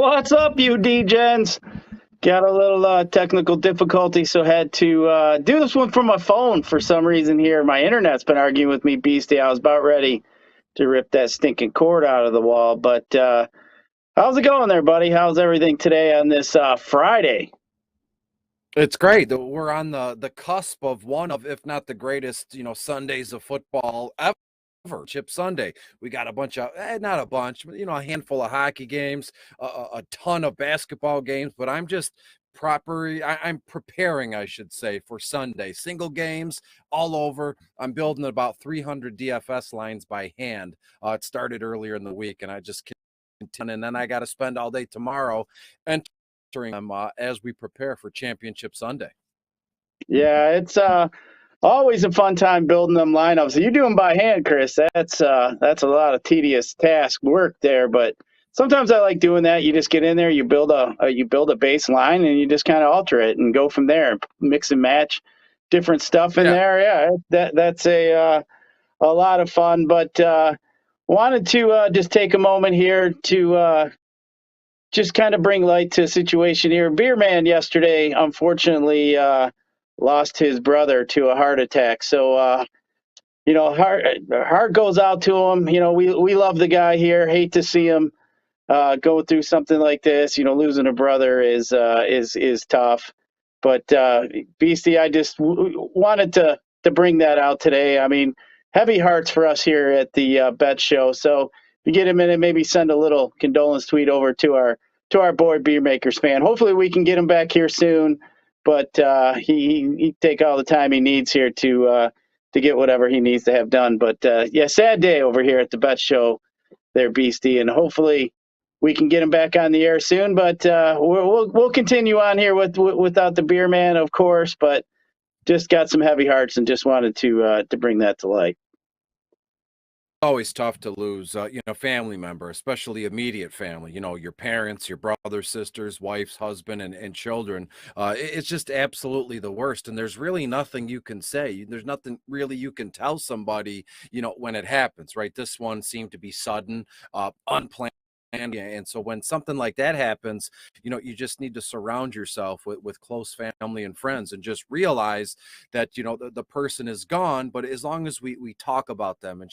What's up, you D-Gens? Got a little technical difficulty, so had to do this one from my phone for some reason here. My internet's been arguing with me, Beastie. I was about ready to rip that stinking cord out of the wall. But how's it going there, buddy? How's everything today on this Friday? It's great. We're on the cusp of one of, if not the greatest, Sundays of football ever. Chip Sunday. We got a bunch of, not a bunch, but, a handful of hockey games, a ton of basketball games, but I'm just I'm preparing, I should say, for Sunday. Single games all over. I'm building about 300 DFS lines by hand. It started earlier in the week, and I just continue, and then I got to spend all day tomorrow entering them as we prepare for Championship Sunday. Yeah, it's always a fun time building them lineups. You do them by hand, Chris. That's a lot of tedious task work there, but sometimes I like doing that. You just get in there, you build a baseline, and you just kind of alter it and go from there. Mix and match different stuff in there. Yeah, that's a lot of fun. But wanted to just take a moment here to just kind of bring light to a situation here. Beer Man yesterday, unfortunately, lost his brother to a heart attack. So, heart goes out to him. We love the guy here. Hate to see him go through something like this. Losing a brother is tough. But Beastie, I just wanted to bring that out today. I mean, heavy hearts for us here at the Bet Show. So if you get a minute, maybe send a little condolence tweet over to our boy Beer Makers fan. Hopefully we can get him back here soon. But he take all the time he needs here to get whatever he needs to have done. But sad day over here at the Bet Show there, Beastie, and hopefully we can get him back on the air soon. But we'll continue on here without the Beer Man, of course. But just got some heavy hearts and just wanted to bring that to light. Always tough to lose, family member, especially immediate family, your parents, your brothers, sisters, wives, husband, and children. It's just absolutely the worst. And there's really nothing you can say. There's nothing really you can tell somebody, when it happens, right? This one seemed to be sudden, unplanned. And so when something like that happens, you just need to surround yourself with close family and friends and just realize that, the person is gone. But as long as we talk about them and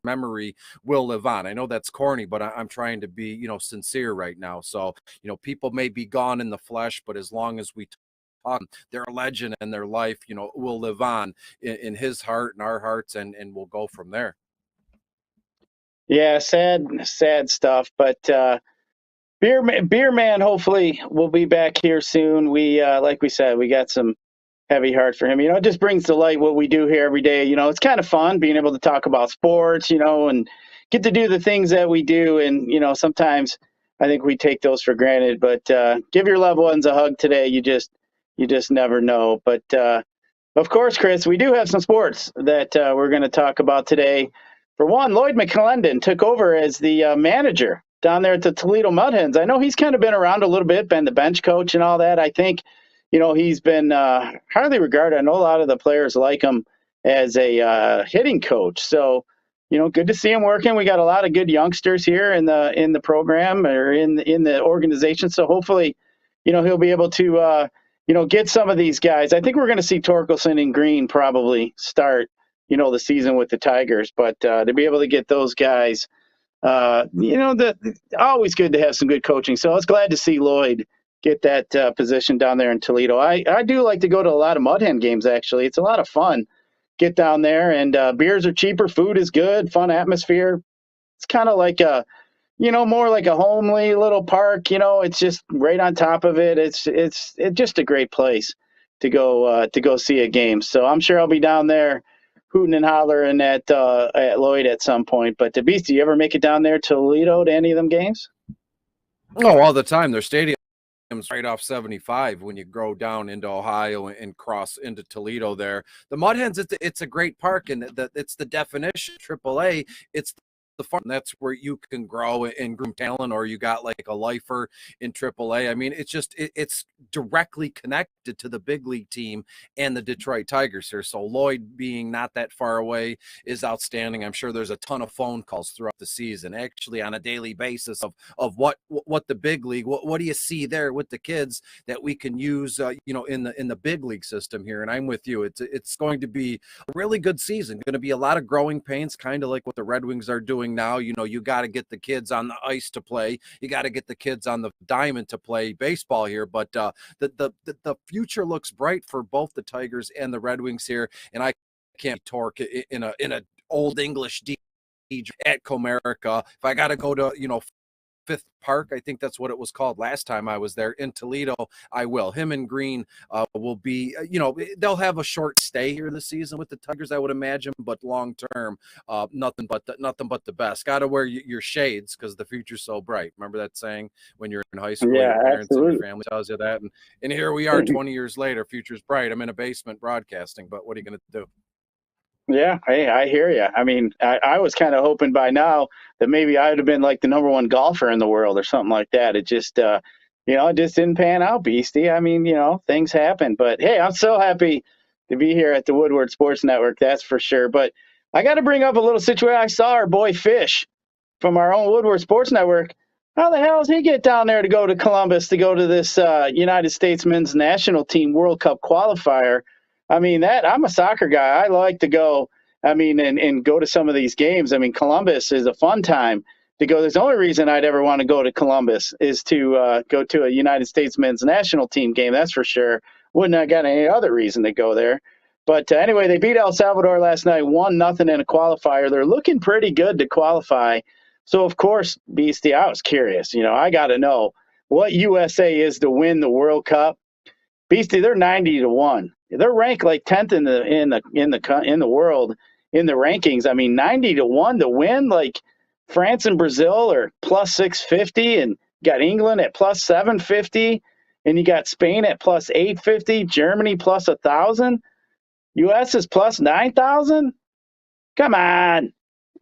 memory will live on. I know that's corny, but I'm trying to be, sincere right now. So, people may be gone in the flesh, but as long as we talk, their legend and their life, will live on in his heart and our hearts, and we'll go from there. Yeah, sad stuff. But Beer Man, hopefully we'll be back here soon. We like we said, we got some heavy heart for him. It just brings to light what we do here every day. It's kind of fun being able to talk about sports, and get to do the things that we do. And, sometimes I think we take those for granted, but give your loved ones a hug today. You just never know. But of course, Chris, we do have some sports that we're going to talk about today. For one, LLOYD McClendon took over as the manager down there at the Toledo Mud Hens. I know he's kind of been around a little bit, been the bench coach and all that. I think he's been highly regarded. I know a lot of the players like him as a hitting coach. So, good to see him working. We got a lot of good youngsters here in the program or in the organization. So hopefully, he'll be able to, get some of these guys. I think we're going to see Torkelson and Green probably start, the season with the Tigers. But to be able to get those guys, always good to have some good coaching. So I was glad to see LLOYD get that position down there in Toledo. I do like to go to a lot of Mud Hen games, actually. It's a lot of fun. Get down there, and beers are cheaper, food is good, fun atmosphere. It's kind of like more like a homely little park. It's just right on top of it. It's just a great place to go see a game. So I'm sure I'll be down there hooting and hollering at LLOYD at some point. But Beastie, you ever make it down there to Toledo to any of them games? Oh, all the time. Their stadium right off 75 when you go down into Ohio and cross into Toledo there. The Mud Hens, it's a great park, and it's the definition AAA. It's the farm. That's where you can grow and groom talent, or you got like a lifer in AAA. I mean, it's directly connected to the big league team and the Detroit Tigers here. So Lloyd being not that far away is outstanding. I'm sure there's a ton of phone calls throughout the season, actually on a daily basis of what the big league, what do you see there with the kids that we can use, in the big league system here. And I'm with you. It's going to be a really good season. Going to be a lot of growing pains, kind of like what the Red Wings are doing now. You got to get the kids on the ice to play. You got to get the kids on the diamond to play baseball here. But the future looks bright for both the Tigers and the Red Wings here. And I can't torque in a old English at Comerica. If I got to go to Fifth Park, I think that's what it was called last time I was there in Toledo, I will. Him and Green will be, they'll have a short stay here this season with the Tigers, I would imagine, but long term, nothing but the best. Got to wear your shades because the future's so bright. Remember that saying when you're in high school? Yeah, your parents absolutely. and your family tells you that, and here we are 20 years later. Future's bright. I'm in a basement broadcasting, but what are you going to do? Yeah, hey, I hear you. I mean, I was kind of hoping by now that maybe I would have been like the #1 golfer in the world or something like that. It just, it just didn't pan out, Beastie. I mean, things happen. But hey, I'm so happy to be here at the Woodward Sports Network, that's for sure. But I got to bring up a little situation. I saw our boy Fish from our own Woodward Sports Network. How the hell does he get down there to go to Columbus to go to this United States men's national team World Cup qualifier? I mean, I'm a soccer guy. I like to go, and go to some of these games. I mean, Columbus is a fun time to go. There's the only reason I'd ever want to go to Columbus is to go to a United States men's national team game. That's for sure. Wouldn't have got any other reason to go there. But anyway, they beat El Salvador last night, 1-0 in a qualifier. They're looking pretty good to qualify. So, of course, Beastie, I was curious. I got to know what USA is to win the World Cup. Beastie, they're 90-1. They're ranked like 10th in the world in the rankings. I mean, 90-1 to win. Like France and Brazil are plus 650, and you got England at plus 750, and you got Spain at plus 850, Germany plus 1,000, US is plus 9,000. Come on.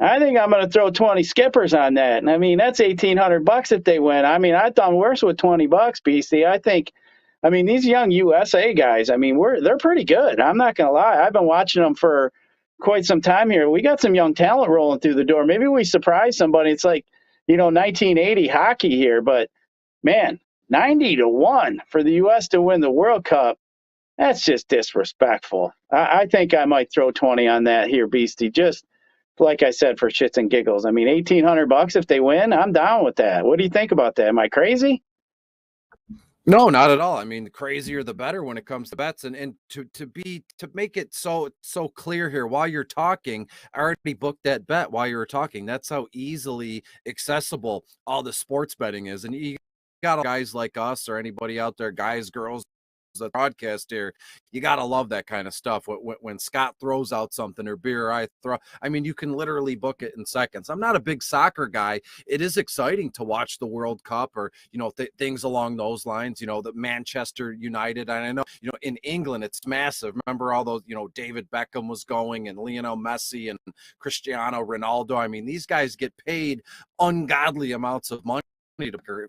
I think I'm going to throw 20 skippers on that. And I mean, that's $1,800 if they win. I mean, I've done worse with $20, Beastie. I mean, these young USA guys, I mean, they're pretty good. I'm not going to lie. I've been watching them for quite some time here. We got some young talent rolling through the door. Maybe we surprise somebody. It's like, 1980 hockey here. But, man, 90-1 for the U.S. to win the World Cup, that's just disrespectful. I think I might throw 20 on that here, Beastie, just like I said, for shits and giggles. I mean, $1,800 if they win, I'm down with that. What do you think about that? Am I crazy? No, not at all. I mean, the crazier the better when it comes to bets, and to make it so clear here while you're talking, I already booked that bet while you were talking. That's how easily accessible all the sports betting is. And you got guys like us or anybody out there, guys, girls, the broadcast here, you gotta love that kind of stuff. When Scott throws out something or beer, I mean, you can literally book it in seconds. I'm not a big soccer guy. It is exciting to watch the World Cup or things along those lines. The Manchester United, and I know in England it's massive. Remember all those David Beckham was going and Lionel Messi and Cristiano Ronaldo. I mean, these guys get paid ungodly amounts of money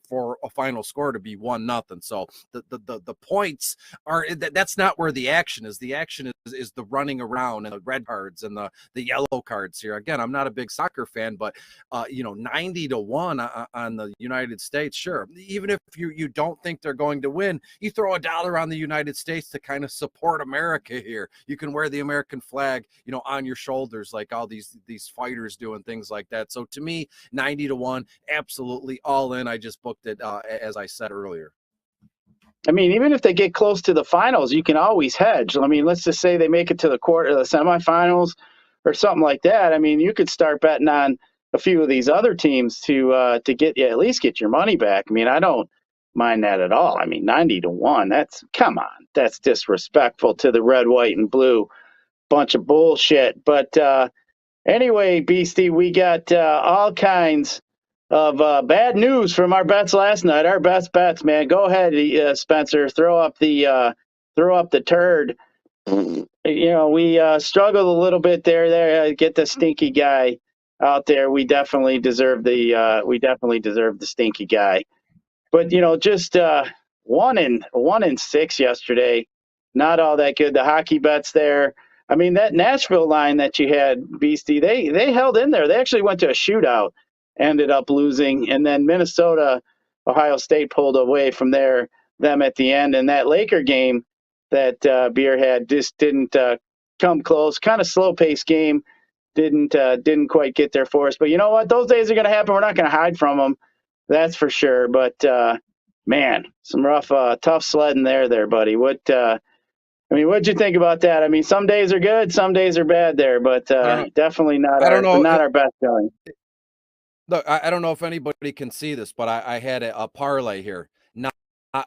for a final score to be 1-0. So the points are that's not where the action is. The action is the running around and the red cards and the yellow cards here. Again, I'm not a big soccer fan, but 90-1 on the United States, sure. Even if you don't think they're going to win, you throw $1 on the United States to kind of support America here. You can wear the American flag, on your shoulders like all these fighters do and things like that. So to me, 90-1, absolutely all in. I just booked it as I said earlier. I mean, even if they get close to the finals, you can always hedge. I mean, let's just say they make it to the semifinals or something like that. I mean, you could start betting on a few of these other teams to get at least get your money back. I mean, I don't mind that at all. I mean, 90-1, come on, that's disrespectful to the red, white, and blue bunch of bullshit. But anyway, Beastie, we got all kinds of bad news from our bets last night. Our best bets, man. Go ahead, Spencer. Throw up the turd. We struggled a little bit there. Get the stinky guy out there, we definitely deserve the stinky guy. But just 1-6 yesterday, not all that good. The hockey bets there. I mean, that Nashville line that you had, Beastie, they held in there. They actually went to a shootout, ended up losing, and then Minnesota, Ohio State pulled away from them at the end. And that Laker game that Beer had just didn't come close. Kind of slow paced game. Didn't quite get there for us. But you know what? Those days are going to happen. We're not going to hide from them. That's for sure. But man, some rough, tough sledding there, buddy. What'd you think about that? I mean, some days are good, some days are bad there, but definitely not our best going. Look, I don't know if anybody can see this, but I had a parlay here. Not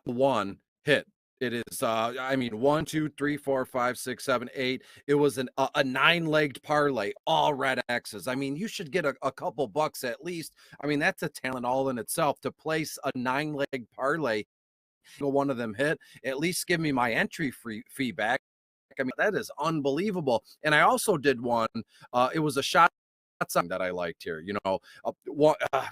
one hit. It is, 1, 2, 3, 4, 5, 6, 7, 8. It was a 9-legged parlay, all red X's. I mean, you should get a couple bucks at least. I mean, that's a talent all in itself to place a 9-legged parlay. One of them hit. At least give me my entry fee back. I mean, that is unbelievable. And I also did one. It was a shot something that I liked here.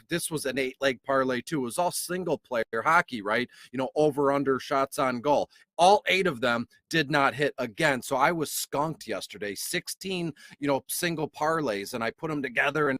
This was an 8-leg parlay too. It was all single player hockey, right? Over under shots on goal. All 8 of them did not hit again. So I was skunked yesterday. 16, single parlays, and I put them together and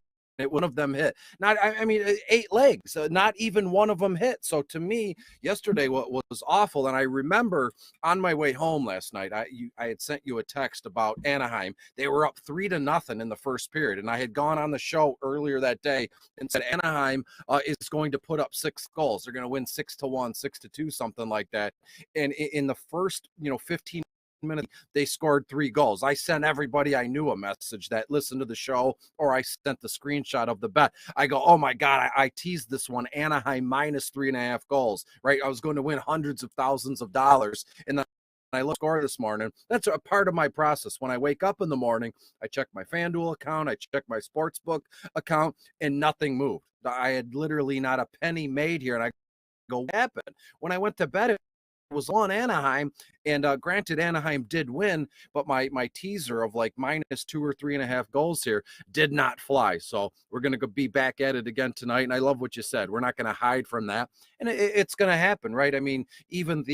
one of them hit. 8 legs, not even one of them hit. So to me, yesterday what was awful. And I remember on my way home last night, I had sent you a text about Anaheim. They were up 3-0 in the first period, and I had gone on the show earlier that day and said Anaheim is going to put up 6 goals. They're going to win 6-1, 6-2, something like that. And in the first 15 minutes, they scored 3 goals. I sent everybody I knew a message that listened to the show, or I sent the screenshot of the bet. I go, oh my God, I teased this one, Anaheim minus 3.5 goals, right? I was going to win hundreds of thousands of dollars. And then I look score this morning. That's a part of my process. When I wake up in the morning, I check my FanDuel account, I check my Sportsbook account, and nothing moved. I had literally not a penny made here. And I go, what happened? When I went to bed, it was on Anaheim, and granted Anaheim did win, but my teaser of like minus 2 or 3.5 goals here did not fly. So we're going to be back at it again tonight. And I love what you said. We're not going to hide from that, and it's going to happen, right? I mean, even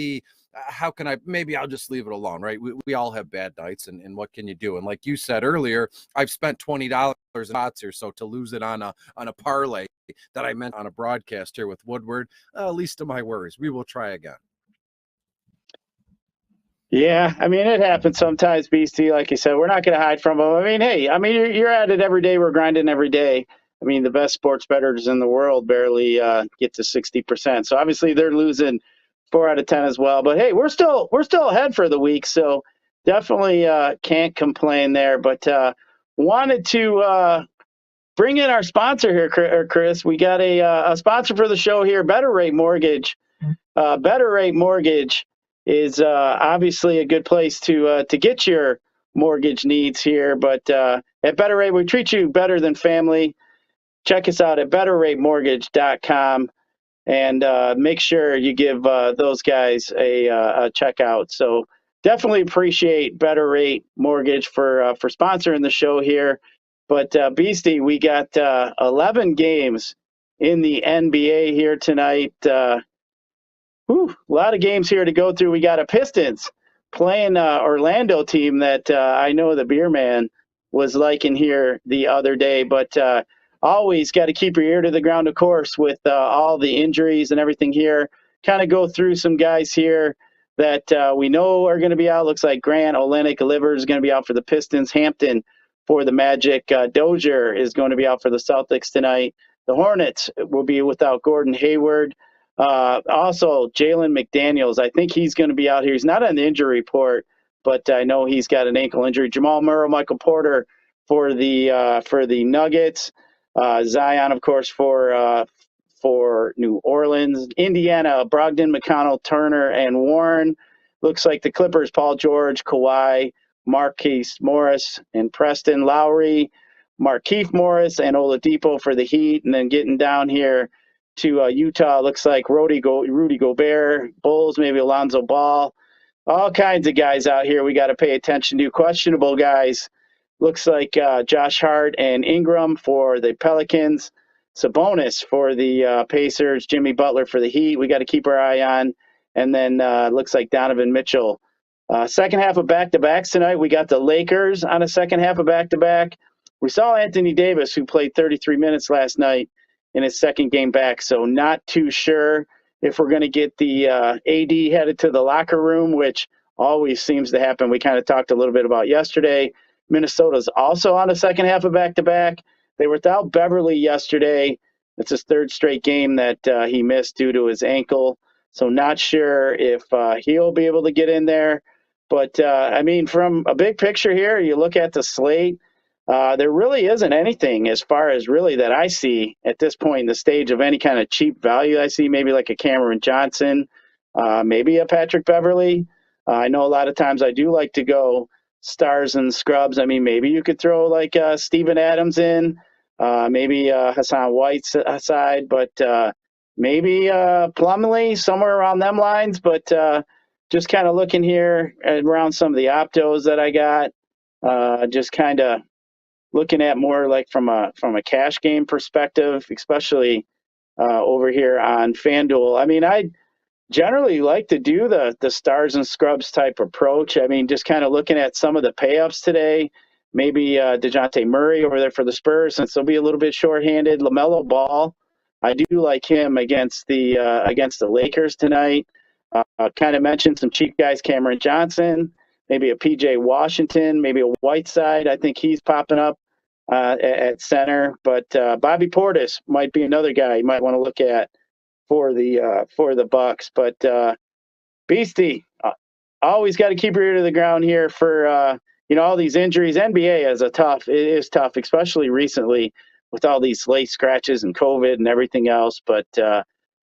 maybe I'll just leave it alone, right? We all have bad nights, and what can you do? And like you said earlier, I've spent $20 in odds here. So to lose it on a parlay that I meant on a broadcast here with Woodward, least of my worries. We will try again. Yeah, I mean, it happens sometimes, Beastie. Like you said, we're not going to hide from them. I mean, hey, you're at it every day. We're grinding every day. I mean, the best sports bettors in the world barely get to 60%. So obviously they're losing 4 out of 10 as well. But hey, we're still ahead for the week, so definitely can't complain there. But wanted to bring in our sponsor here, Chris. We got a sponsor for the show here, Better Rate Mortgage. Better Rate Mortgage is obviously a good place to get your mortgage needs here. But at Better Rate, we treat you better than family. Check us out at betterratemortgage.com and make sure you give those guys a check out. So definitely appreciate Better Rate Mortgage for sponsoring the show here. But Beastie, we got 11 games in the NBA here tonight. A lot of games here to go through. We got a Pistons playing Orlando team that I know the Beer Man was liking here the other day. But always got to keep your ear to the ground, of course, with all the injuries and everything here. Kind of go through some guys here that we know are going to be out. Looks like Grant, Olynyk, Livers is going to be out for the Pistons. Hampton for the Magic. Dozier is going to be out for the Celtics tonight. The Hornets will be without Gordon Hayward. Also, Jalen McDaniels, I think he's going to be out here. He's not on the injury report, but I know he's got an ankle injury. Jamal Murray, Michael Porter for the Nuggets. Zion, of course, for New Orleans. Indiana, Brogdon, McConnell, Turner, and Warren. Looks like the Clippers, Paul George, Kawhi, Marquise Morris, and Preston Lowry. Markieff Morris and Oladipo for the Heat. And then getting down here to Utah, looks like Rudy Gobert, Bulls, maybe Alonzo Ball. All kinds of guys out here we got to pay attention to. Questionable guys looks like Josh Hart and Ingram for the Pelicans, Sabonis for the Pacers, Jimmy Butler for the Heat. We got to keep our eye on. And then looks like Donovan Mitchell. Second half of back-to-backs tonight. We got the Lakers on a second half of back-to-back. We saw Anthony Davis, who played 33 minutes last night in his second game back. So not too sure if we're going to get the AD headed to the locker room, which always seems to happen. We kind of talked a little bit about yesterday. Minnesota's also on a second half of back-to-back. They were without Beverly yesterday. It's his third straight game that he missed due to his ankle. So not sure if he'll be able to get in there. But, I mean, from a big picture here, you look at the slate, there really isn't anything as far as really that I see at this point in the stage of any kind of cheap value. I see maybe like a Cameron Johnson, maybe a Patrick Beverly. I know a lot of times I do like to go stars and scrubs. I mean, maybe you could throw like Steven Adams in, maybe Hassan Whiteside, but maybe Plumlee, somewhere around them lines. But just kind of looking here around some of the optos that I got, just kind of looking at more like from a cash game perspective, especially over here on FanDuel. I mean, I generally like to do the stars and scrubs type approach. I mean, just kind of looking at some of the payups today, maybe DeJounte Murray over there for the Spurs, since they'll be a little bit shorthanded. LaMelo Ball, I do like him against the Lakers tonight. Kind of mentioned some cheap guys, Cameron Johnson, maybe a PJ Washington, maybe a Whiteside. I think he's popping up at center. But Bobby Portis might be another guy you might want to look at for the Bucks. But Beastie, always got to keep your ear to the ground here for all these injuries. NBA is tough, especially recently with all these late scratches and COVID and everything else. But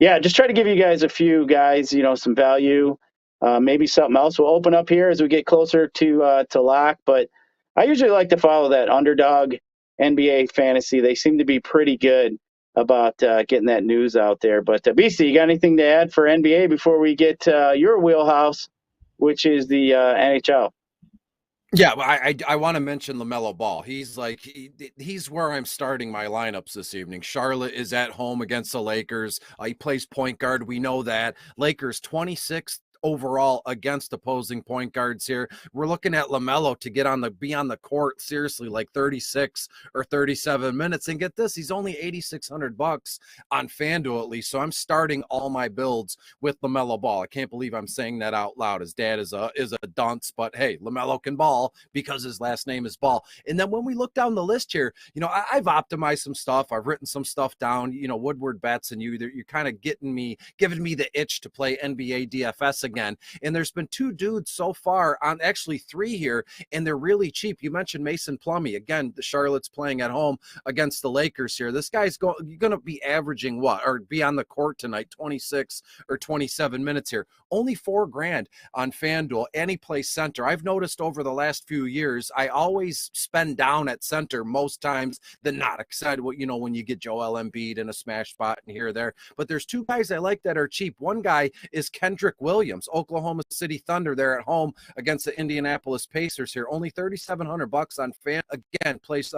yeah, just try to give you guys a few guys, some value. Maybe something else will open up here as we get closer to lock. But I usually like to follow that underdog NBA fantasy. They seem to be pretty good about getting that news out there. But Beastie, you got anything to add for NBA before we get your wheelhouse, which is the NHL? Yeah, I want to mention LaMelo Ball. He's where I'm starting my lineups this evening. Charlotte is at home against the Lakers. He plays point guard. We know that. Lakers 26th overall against opposing point guards here. We're looking at LaMelo to be on the court seriously like 36 or 37 minutes. And get this, he's only $8,600 on FanDuel at least. So I'm starting all my builds with LaMelo Ball. I can't believe I'm saying that out loud. His dad is a dunce, but hey, LaMelo can ball because his last name is Ball. And then when we look down the list here, I've optimized some stuff. I've written some stuff down, Woodward bets, and you're kind of giving me the itch to play NBA DFS again. And there's been two dudes so far, on actually three here, and they're really cheap. You mentioned Mason Plumlee. Again, the Charlotte's playing at home against the Lakers here. This guy's going to be averaging or be on the court tonight, 26 or 27 minutes here. Only $4,000 on FanDuel, and he plays center. I've noticed over the last few years, I always spend down at center most times than not. Excited, when you get Joel Embiid in a smash spot and here or there. But there's two guys I like that are cheap. One guy is Kendrick Williams, Oklahoma City Thunder. They're at home against the Indianapolis Pacers here. Only $3,700 on Fan. Again, plays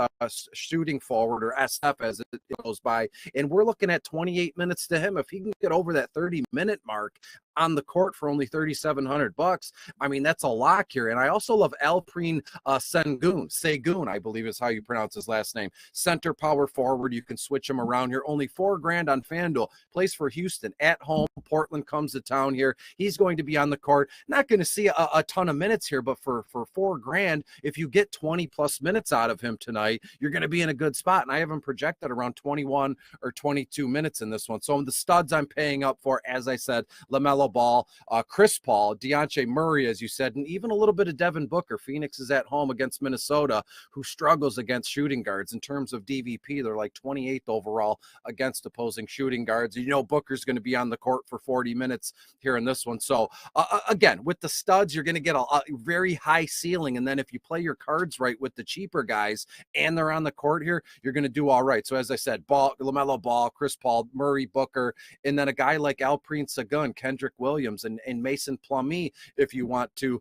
shooting forward, or SF as it goes by. And we're looking at 28 minutes to him. If he can get over that 30-minute mark on the court for only $3,700, I mean, that's a lock here. And I also love Alperen Sengun, I believe is how you pronounce his last name. Center, power forward. You can switch him around here. Only $4,000 on FanDuel. Plays for Houston at home. Portland comes to town here. He's going to be on the court. Not going to see a ton of minutes here, but for $4,000, if you get 20 plus minutes out of him tonight, you're going to be in a good spot. And I have him projected around 21 or 22 minutes in this one. So the studs I'm paying up for, as I said, LaMelo Ball, Chris Paul, DeJounte Murray, as you said, and even a little bit of Devin Booker. Phoenix is at home against Minnesota, who struggles against shooting guards. In terms of DVP, they're like 28th overall against opposing shooting guards. Booker's going to be on the court for 40 minutes here in this one. So So again, with the studs, you're going to get a very high ceiling. And then if you play your cards right with the cheaper guys and they're on the court here, you're going to do all right. So as I said, LaMelo Ball, Chris Paul, Murray, Booker, and then a guy like Alperen Sengun, Kendrick Williams, and Mason Plumlee, if you want to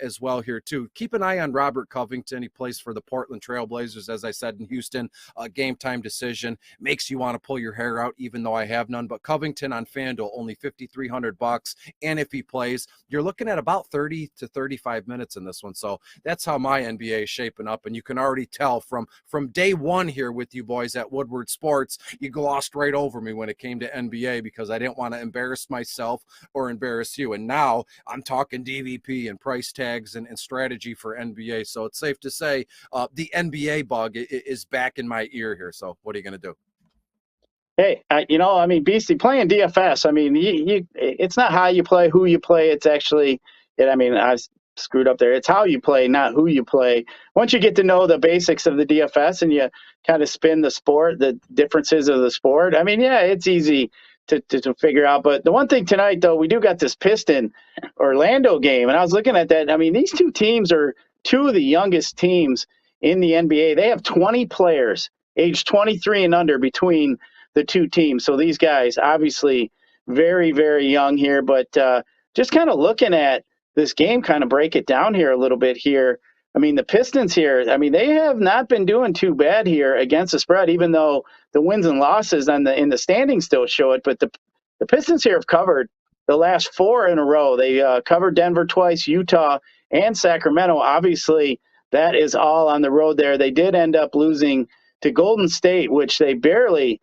as well here too. Keep an eye on Robert Covington. He plays for the Portland Trailblazers, as I said, in Houston. Game time decision makes you want to pull your hair out, even though I have none. But Covington on FanDuel, only $5,300, and if he plays, you're looking at about 30 to 35 minutes in this one. So that's how my NBA is shaping up, and you can already tell from day one here with you boys at Woodward Sports, you glossed right over me when it came to NBA because I didn't want to embarrass myself or embarrass you. And now I'm talking DVP and price tags and strategy for NBA. So it's safe to say the NBA bug is back in my ear here. So what are you going to do? Hey, Beastie, playing DFS, it's not how you play, who you play. It's actually, I screwed up there. It's how you play, not who you play. Once you get to know the basics of the DFS and you kind of spin the sport, the differences of the sport, it's easy to figure out. But the one thing tonight, though, we do got this Piston Orlando game, and I was looking at that. These two teams are two of the youngest teams in the NBA. They have 20 players aged 23 and under between the two teams. So these guys, obviously very, very young here, but just kind of looking at this game, kind of break it down here a little bit here. The Pistons here, they have not been doing too bad here against the spread, even though the wins and losses in the standings still show it. But the Pistons here have covered the last 4 in a row. They covered Denver twice, Utah, and Sacramento. Obviously, that is all on the road there. They did end up losing to Golden State, which they barely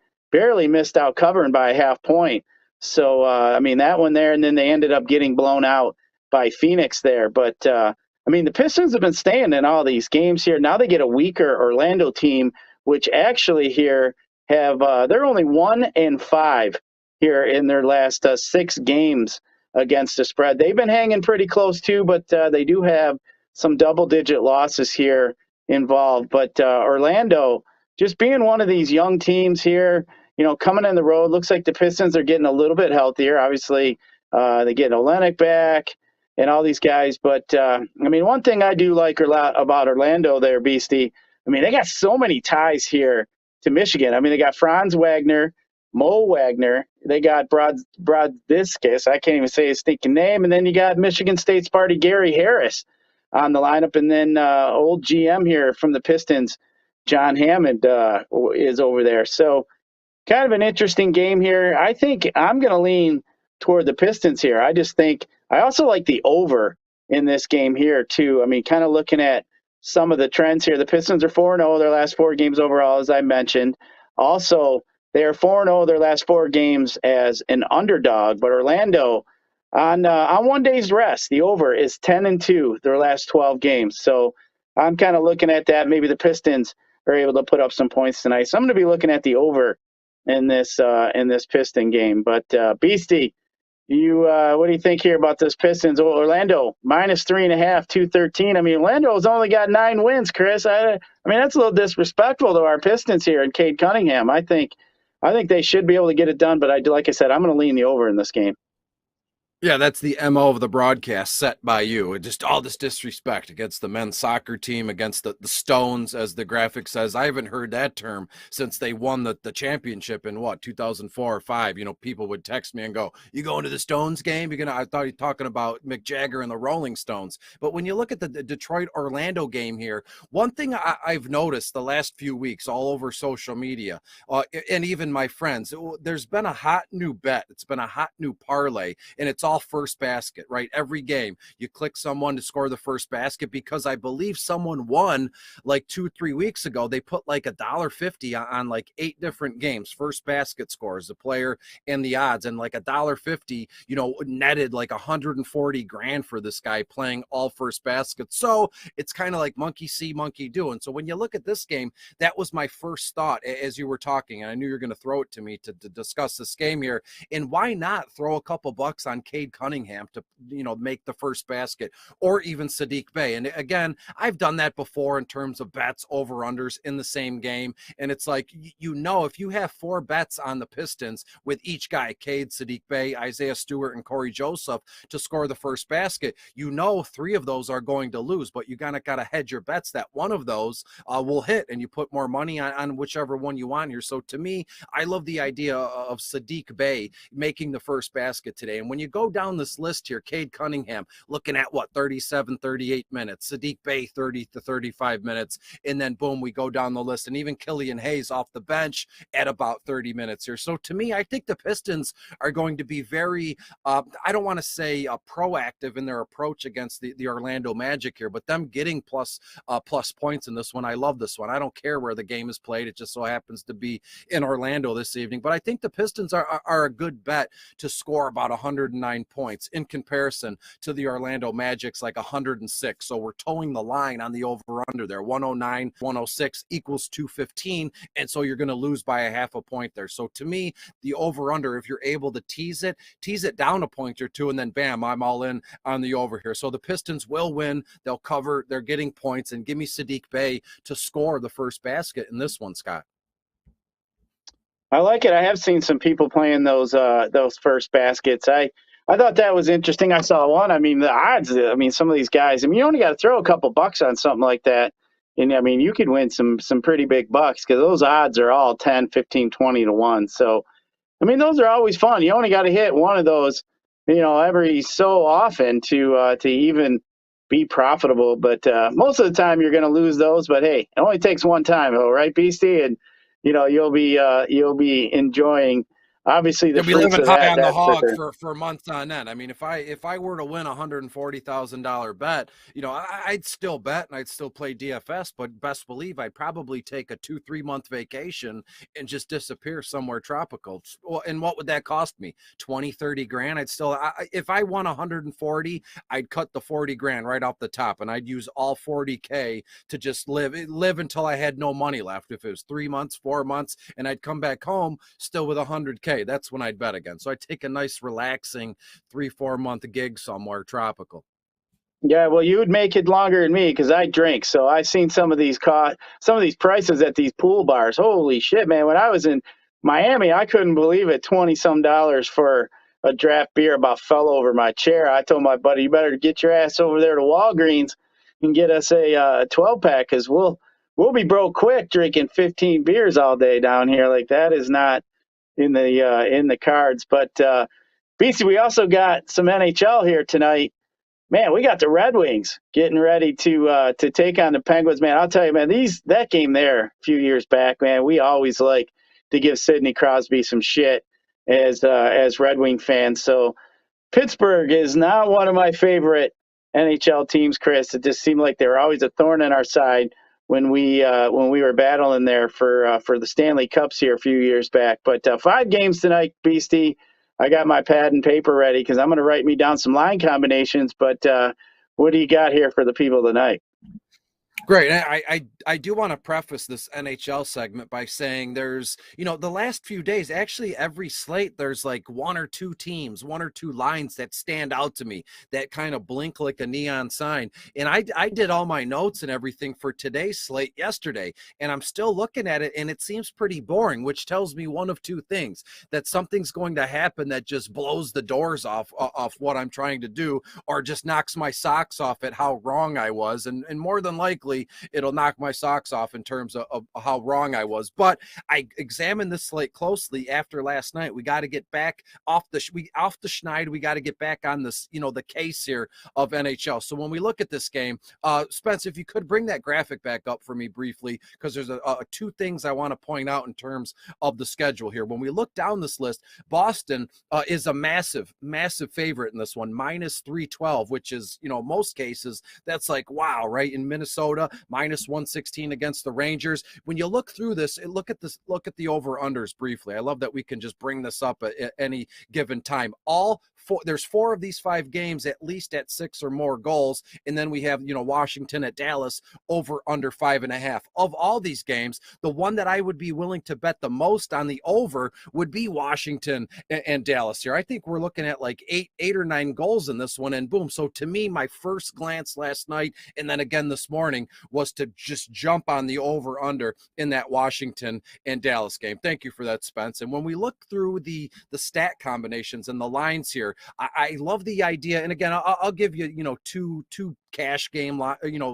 missed out covering by a half point. So, that one there, and then they ended up getting blown out by Phoenix there. But, the Pistons have been staying in all these games here. Now they get a weaker Orlando team, which actually here have, they're only 1-5 here in their last 6 games against the spread. They've been hanging pretty close too, but they do have some double-digit losses here involved. But Orlando, just being one of these young teams here, coming in the road, looks like the Pistons are getting a little bit healthier. Obviously, they get Olynyk back and all these guys. But, one thing I do like a lot about Orlando there, Beastie, they got so many ties here to Michigan. They got Franz Wagner, Mo Wagner. They got Brodiskus. I can't even say his stinking name. And then you got Michigan State's party, Gary Harris, on the lineup. And then old GM here from the Pistons, John Hammond, is over there. So kind of an interesting game here. I think I'm going to lean toward the Pistons here. I also like the over in this game here too. Kind of looking at some of the trends here. The Pistons are 4-0 their last 4 games overall, as I mentioned. Also, they are 4-0 their last 4 games as an underdog. But Orlando, on 1 day's rest, the over is 10-2 their last 12 games. So I'm kind of looking at that. Maybe the Pistons are able to put up some points tonight. So I'm going to be looking at the over in this Piston game. But Beastie, what do you think here about this Pistons? Orlando -3.5, 213. Orlando's only got 9 wins, Chris. That's a little disrespectful to our Pistons here and Cade Cunningham. I think they should be able to get it done, but like I said, I'm going to lean the over in this game. Yeah, that's the MO of the broadcast set by you. Just all this disrespect against the men's soccer team, against the Stones, as the graphic says. I haven't heard that term since they won the championship in 2004 or 5. People would text me and go, "You going to the Stones game?" I thought you were talking about Mick Jagger and the Rolling Stones. But when you look at the Detroit-Orlando game here, one thing I've noticed the last few weeks all over social media, and even my friends, there's been a hot new bet. It's been a hot new parlay, and it's all first basket, right? Every game you click someone to score the first basket, because I believe someone won like 2-3 weeks ago. They put like $1.50 on like 8 different games, first basket scores, the player and the odds, and like $1.50, netted like 140 grand for this guy playing all first baskets. So it's kind of like monkey see, monkey do. And so when you look at this game, that was my first thought as you were talking, and I knew you were going to throw it to me to discuss this game here. And why not throw a couple bucks on Cade Cade Cunningham to, make the first basket, or even Sadiq Bey. And again, I've done that before in terms of bets over-unders in the same game. And it's like, if you have 4 bets on the Pistons with each guy, Cade, Sadiq Bey, Isaiah Stewart, and Corey Joseph, to score the first basket, 3 of those are going to lose, but you got to hedge your bets that one of those will hit, and you put more money on whichever one you want here. So to me, I love the idea of Sadiq Bey making the first basket today. And when you go down this list here, Cade Cunningham looking at 37, 38 minutes, Sadiq Bey 30 to 35 minutes, and then boom, we go down the list, and even Killian Hayes off the bench at about 30 minutes here. So to me, I think the Pistons are going to be very, I don't want to say proactive in their approach against the Orlando Magic here, but them getting plus points in this one. I love this one. I don't care where the game is played. It just so happens to be in Orlando this evening. But I think the Pistons are a good bet to score about 109 points in comparison to the Orlando Magic's like 106. So we're towing the line on the over-under there. 109, 106 equals 215. And so you're going to lose by a half a point there. So to me, the over-under, if you're able to tease it down a point or two, and then bam, I'm all in on the over here. So the Pistons will win. They'll cover. They're getting points. And give me Sadiq Bey to score the first basket in this one, Scott. I like it. I have seen some people playing those first baskets. I thought that was interesting. I saw one. I mean, the odds, some of these guys, you only got to throw a couple bucks on something like that. And you could win some pretty big bucks, because those odds are all 10, 15, 20 to 1. So, those are always fun. You only got to hit one of those, every so often to even be profitable. But most of the time you're going to lose those. But hey, it only takes one time, though, right, Beastie? And you'll be enjoying, obviously, the You'll be living high on the hog for months on end. If I were to win $140,000 bet, I'd still bet and I'd still play DFS, but best believe I'd probably take a 2-3 month vacation and just disappear somewhere tropical. And what would that cost me? 20, 30 grand. If I won 140, I'd cut the 40 grand right off the top, and I'd use all 40K to just live until I had no money left. If it was 3 months, 4 months, and I'd come back home still with 100K. That's when I'd bet again. So I'd take a nice, relaxing 3-4 month gig somewhere tropical. Yeah, well, you would make it longer than me, because I drink. So I've seen some of these prices at these pool bars. Holy shit, man! When I was in Miami, I couldn't believe it. $20-some for a draft beer about fell over my chair. I told my buddy, "You better get your ass over there to Walgreens and get us a 12-pack, because we'll be broke quick drinking 15 beers all day down here." Like, that is not in the cards. But BC, we also got some NHL here tonight. Man, we got the Red Wings getting ready to take on the Penguins. Man, I'll tell you, man, that game there a few years back, man, we always like to give Sidney Crosby some shit as Red Wing fans. So Pittsburgh is not one of my favorite NHL teams, Chris. It just seemed like they were always a thorn in our side when we were battling there for the Stanley Cups here a few years back. But 5 games tonight, Beastie. I got my pad and paper ready, because I'm going to write me down some line combinations. But what do you got here for the people tonight? Great. I do want to preface this NHL segment by saying there's, the last few days, actually every slate, there's like 1 or 2 teams, 1 or 2 lines that stand out to me that kind of blink like a neon sign. And I did all my notes and everything for today's slate yesterday, and I'm still looking at it, and it seems pretty boring, which tells me one of 2 things: that something's going to happen that just blows the doors off what I'm trying to do, or just knocks my socks off at how wrong I was. And more than likely, it'll knock my socks off in terms of how wrong I was. But I examined this slate closely after last night. We got to get back off the schneid. We got to get back on this, the case here of NHL. So when we look at this game, Spence, if you could bring that graphic back up for me briefly, because there's 2 things I want to point out in terms of the schedule here. When we look down this list, Boston is a massive favorite in this one, -312, which is, most cases that's like, wow, right? In Minnesota, -116 against the Rangers. When you look through this, look at the over-unders briefly. I love that we can just bring this up at any given time. All there's 4 of these 5 games at least at 6 or more goals, and then we have, you know, Washington at Dallas over under 5.5. Of all these games, the one that I would be willing to bet the most on the over would be Washington and Dallas here. I think we're looking at like 8 or 9 goals in this one, and boom. So to me, my first glance last night and then again this morning was to just jump on the over under in that Washington and Dallas game. Thank you for that, Spence. And when we look through the stat combinations and the lines here, I love the idea. And again, I'll give you, you know, two cash game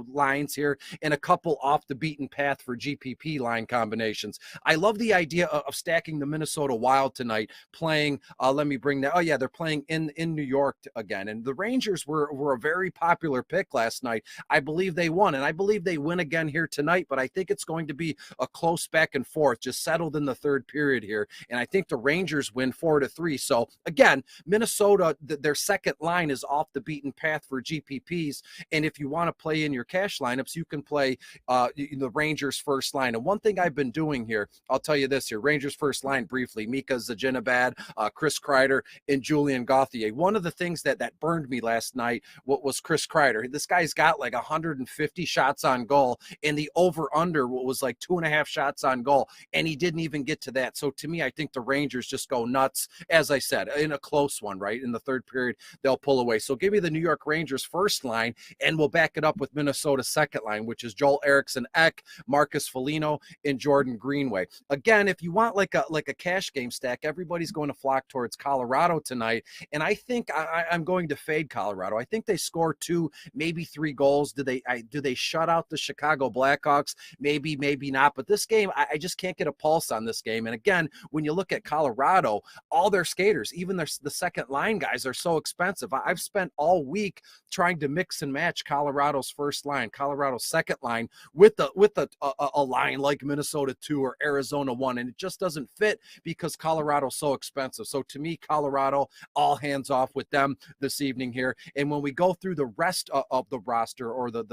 lines here and a couple off the beaten path for GPP line combinations. I love the idea of stacking the Minnesota Wild tonight, playing let me bring that. Oh yeah, they're playing in New York again, and the Rangers were a very popular pick last night. I believe they won, and I believe they win again here tonight, but I think it's going to be a close back and forth, just settled in the third period here, and I think the Rangers win 4-3. So again, Minnesota, their second line is off the beaten path for GPPs. And if you want to play in your cash lineups, you can play the Rangers first line. And one thing I've been doing here, I'll tell you this here, Rangers first line briefly, Mika Zibanejad, Chris Kreider, and Julian Gauthier. One of the things that burned me last night was Chris Kreider. This guy's got like 150 shots on goal, and the over-under was like 2.5 shots on goal, and he didn't even get to that. So to me, I think the Rangers just go nuts, as I said, in a close one, right? In the third period, they'll pull away. So give me the New York Rangers first line, and we'll back it up with Minnesota's second line, which is Joel Eriksson Ek, Marcus Foligno, and Jordan Greenway. Again, if you want like a cash game stack, everybody's going to flock towards Colorado tonight, and I think I'm going to fade Colorado. I think they score 2, maybe 3 goals. Do they shut out the Chicago Blackhawks? Maybe not. But this game, I just can't get a pulse on this game. And again, when you look at Colorado, all their skaters, even the second line guys, are so expensive. I've spent all week trying to mix and match Colorado's first line, Colorado's second line with a line like Minnesota 2 or Arizona 1, and it just doesn't fit because Colorado's so expensive. So to me, Colorado, all hands off with them this evening here. And when we go through the rest of the roster, or the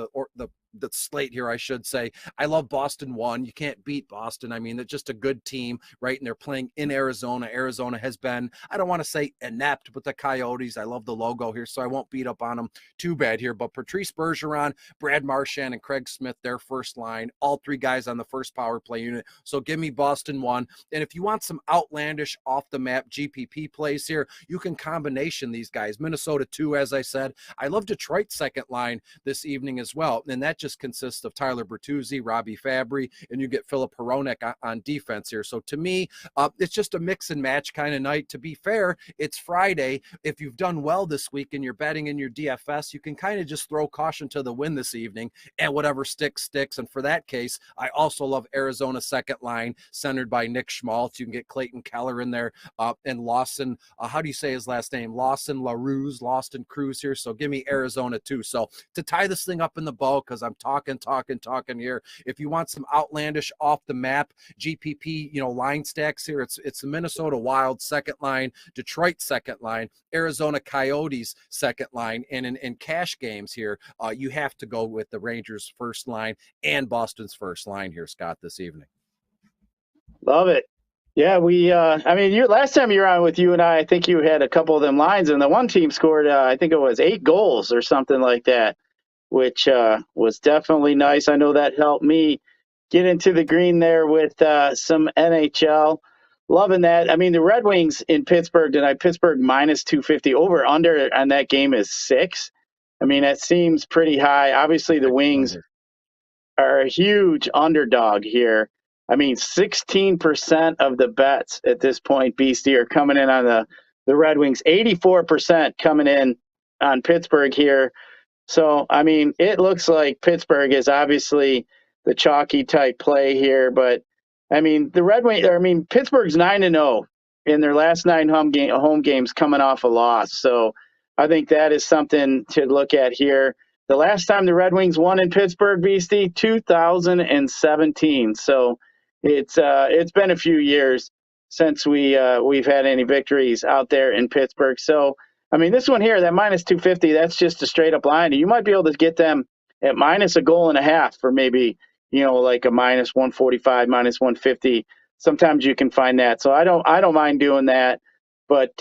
slate here, I should say, I love Boston 1. You can't beat Boston. I mean, they're just a good team, right? And they're playing in Arizona. Arizona has been, I don't want to say inept, but the Coyotes, I love the logo here, so I won't beat up on them too bad here. But Patrice Bergeron, Brad Marchand, and Craig Smith, their first line, all 3 guys on the first power play unit. So give me Boston 1. And if you want some outlandish off the map GPP plays here, you can combination these guys. Minnesota 2, as I said. I love Detroit's second line this evening as well. And that just consists of Tyler Bertuzzi, Robbie Fabry, and you get Philip Hronek on defense here. So to me, it's just a mix and match kind of night. To be fair, it's Friday. If you've done well this week and you're betting in your DFS, you can kind of just throw caution to the wind this evening, and whatever sticks. And for that case, I also love Arizona's second line, centered by Nick Schmaltz. You can get Clayton Keller in there, and Lawson, how do you say his last name? Lawson Cruz here. So give me Arizona too. So to tie this thing up in the bow, because I'm talking here, if you want some outlandish off the map GPP, line stacks here, it's the Minnesota Wild second line, Detroit second line, Arizona Coyotes second line, and in cash games here, you have to go with the Rangers first line and Boston's first line here, Scott, this evening. Love it. Yeah, last time you were on with you and I think you had a couple of them lines, and the one team scored, I think it was 8 goals or something like that, which was definitely nice. I know that helped me get into the green there with some NHL. Loving that. I mean, the Red Wings in Pittsburgh tonight, Pittsburgh minus 250, over under on that game is 6. I mean, that seems pretty high. Obviously, the Wings are a huge underdog here. I mean, 16% of the bets at this point, Beastie, are coming in on the Red Wings. 84% coming in on Pittsburgh here. So, I mean, it looks like Pittsburgh is obviously the chalky type play here. But, I mean, Pittsburgh's 9-0 in their last 9 home games coming off a loss. So, I think that is something to look at here. The last time the Red Wings won in Pittsburgh, Beastie, 2017. So, it's been a few years since we've had any victories out there in Pittsburgh. So, I mean, this one here, that minus 250, that's just a straight up line. You might be able to get them at minus a goal and a half for maybe, like a minus 145, minus 150. Sometimes you can find that. So I don't mind doing that. But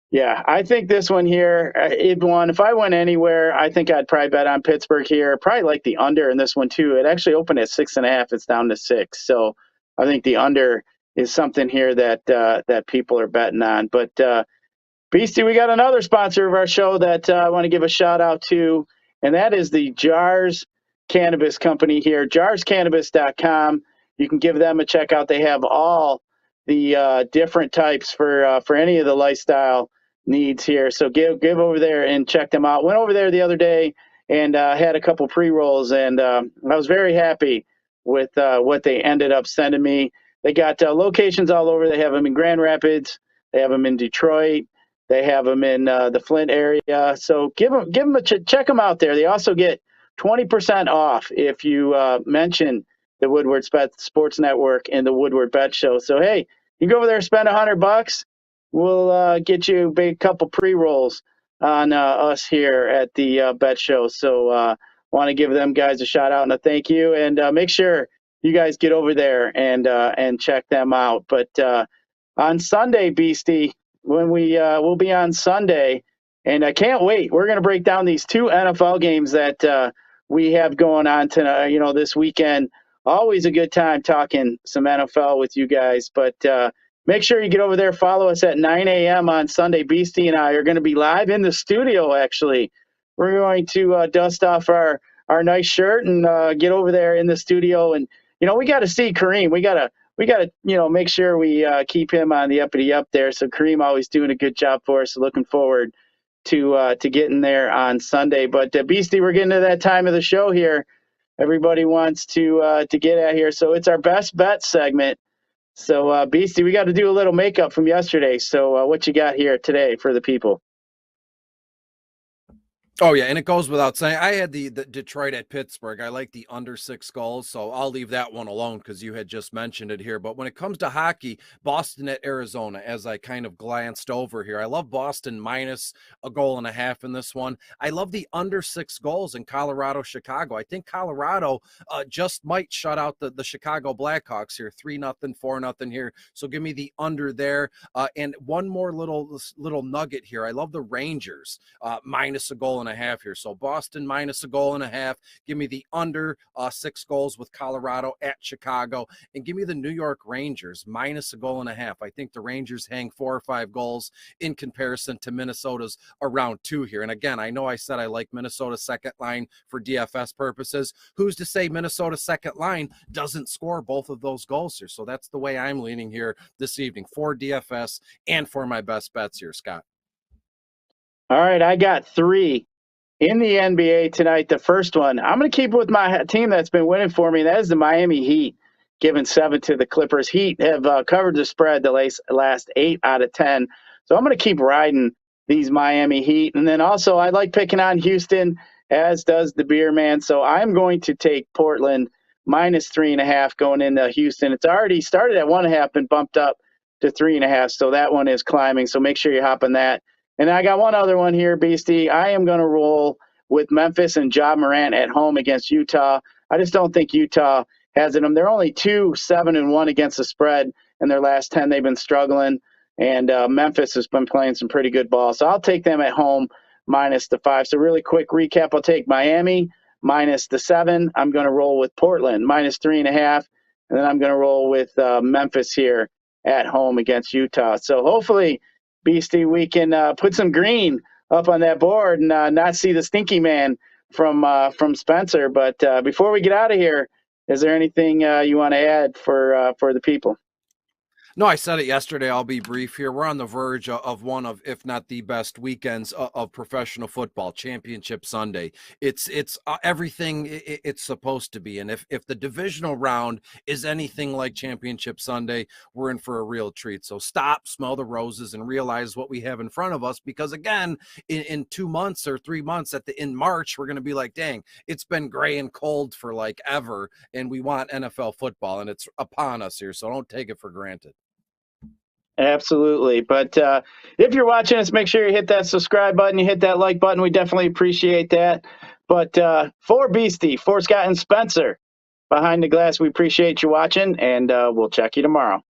Yeah, I think this one here, if I went anywhere, I think I'd probably bet on Pittsburgh here. Probably like the under in this one too. It actually opened at 6.5. It's down to 6. So I think the under is something here that people are betting on. But Beastie, we got another sponsor of our show that I want to give a shout out to, and that is the Jars Cannabis Company here, jarscannabis.com. You can give them a check out. They have all the different types for any of the lifestyle needs here. So give over there and check them out. Went over there the other day and had a couple pre-rolls, and I was very happy with what they ended up sending me. They got locations all over. They have them in Grand Rapids. They have them in Detroit. They have them in the Flint area. So give them check them out there. They also get 20% off if you mention the Woodward Sports Network and the Woodward Bet Show. So, hey, you go over there, spend $100. We'll get you a big couple pre-rolls on us here at the Bet Show. So want to give them guys a shout out and a thank you. And make sure you guys get over there and check them out. But on Sunday, Beastie, when we'll be on Sunday, and I can't wait. We're going to break down these two NFL games that we have going on tonight. This weekend. Always a good time talking some NFL with you guys. But make sure you get over there. Follow us at 9 a.m. on Sunday. Beastie and I are going to be live in the studio. Actually, we're going to dust off our nice shirt and get over there in the studio. And we got to see Kareem. We got to make sure we keep him on the uppity up there. So Kareem always doing a good job for us. So looking forward to getting there on Sunday. But Beastie, we're getting to that time of the show here. Everybody wants to get at here. So it's our best bet segment. So Beastie, we got to do a little makeup from yesterday. So what you got here today for the people? Oh, yeah, and it goes without saying, I had the Detroit at Pittsburgh. I like the under 6 goals, so I'll leave that one alone because you had just mentioned it here. But when it comes to hockey, Boston at Arizona, as I kind of glanced over here, I love Boston minus a goal and a half in this one. I love the under 6 goals in Colorado, Chicago. I think Colorado just might shut out the Chicago Blackhawks here, 3-0, 4-0 here. So give me the under there. And one more little nugget here. I love the Rangers minus a goal and a half here. So Boston minus a goal and a half. Give me the under 6 goals with Colorado at Chicago, and give me the New York Rangers minus a goal and a half. I think the Rangers hang 4 or 5 goals in comparison to Minnesota's around 2 here. And again, I know I said I like Minnesota's second line for DFS purposes. Who's to say Minnesota's second line doesn't score both of those goals here? So that's the way I'm leaning here this evening for DFS and for my best bets here, Scott. All right, I got 3 in the NBA tonight. The first one, I'm going to keep with my team that's been winning for me. That is the Miami Heat, giving 7 to the Clippers. Heat have covered the spread the last 8 out of 10. So I'm going to keep riding these Miami Heat. And then also I like picking on Houston, as does the Beer Man. So I'm going to take Portland minus 3.5 going into Houston. It's already started at 1.5 and bumped up to 3.5. So that one is climbing. So make sure you hop on that. And I got one other one here, Beastie. I am going to roll with Memphis and Ja Morant at home against Utah. I just don't think Utah has it in them. They're only 2-7-1 against the spread in their last 10. They've been struggling, and Memphis has been playing some pretty good ball. So I'll take them at home minus the 5. So really quick recap, I'll take Miami minus the 7. I'm going to roll with Portland minus 3.5, and then I'm going to roll with Memphis here at home against Utah. So hopefully, Beastie, we can put some green up on that board and not see the stinky man from Spencer. But before we get out of here, is there anything you want to add for the people? No, I said it yesterday. I'll be brief here. We're on the verge of one of, if not the best weekends of professional football, Championship Sunday. It's everything it's supposed to be. And if the divisional round is anything like Championship Sunday, we're in for a real treat. So stop, smell the roses, and realize what we have in front of us. Because again, in 2 months or 3 months in March, we're going to be like, dang, it's been gray and cold for like ever. And we want NFL football, and it's upon us here. So don't take it for granted. Absolutely. But if you're watching us, make sure you hit that subscribe button, you hit that like button. We definitely appreciate that. But for Beastie, for Scott and Spencer behind the glass, we appreciate you watching, and we'll check you tomorrow.